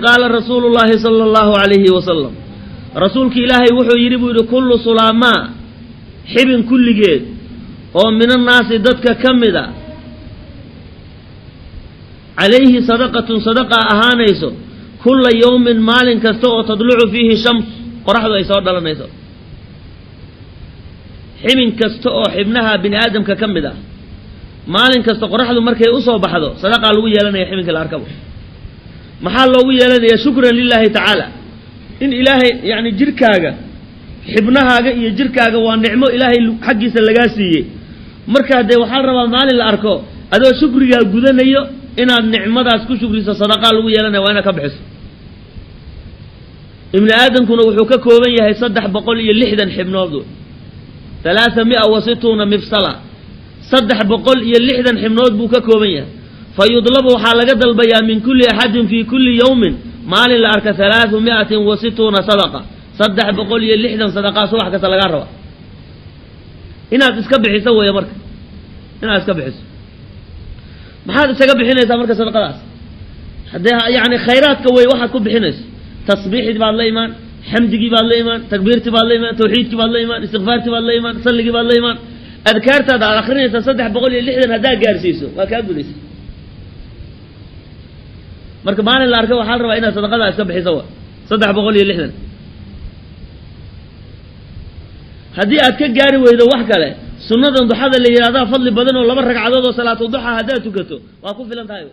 قال رسول الله صلى الله عليه وسلم رسولك إلهي وحو يريبو كل صلاماء حبن كل جيد ومن الناس ضدك كمدا عليه صدقة أهانيسو كل يوم مال كستو تطلع فيه شمس قرحة يسور دلنيسو حبن كستو حبنها بن آدم ككمدا مال كستو قرحة مركي أصو بحدو صدقة لو يلنا يحبن كالأركبو محل لو يلنا شكرا لله تعالى إن إلهي يعني جركاغا حبنهاغا iyo jirkaaga waa nicmo ilaahay xaqiisa laga siiyay marka day waxa la rabaa maalin la arko adoo shukriga gudanayo inaad nicmadaas ku shukriso sadaqa lagu yeelanayo waa inaad ka bixiso ibn aadamkuna wuxuu ka kooban yahay 360 xibnood 360 mifsala 360 xibnood buu ka kooban yahay fayudlabu waxa laga dalbayaa min kulli ahadin fi kulli yawmin maalin la arka 360 sadaqa 360 sadaqa subax kasta laga rabo inaad iska bixiso way marka inaad iska bixiso maxaad iska bixinaysaa marka sadaqadaas haddii yaani khayraadka way waxa ku bixinayso tasbiixid baad la iimaan xamdigi baad la iimaan takbiirti baad la iimaan tawxiidki baad la iimaan istighfaarti baad la iimaan salligi baad la iimaan adkaartaada aad akhrinaysa 360 hadaa gaarsiiso waa ka gudaysa marka maalin la arko waxa la rabaa inaad sadaqada iska bixiso 360 haddii aad ka gaari weydo wax kale sunnadan duxada la yiraahdo fadli badan oo laba ragcadood oo salaatu duxa hadaa tukato waa ku filan tahay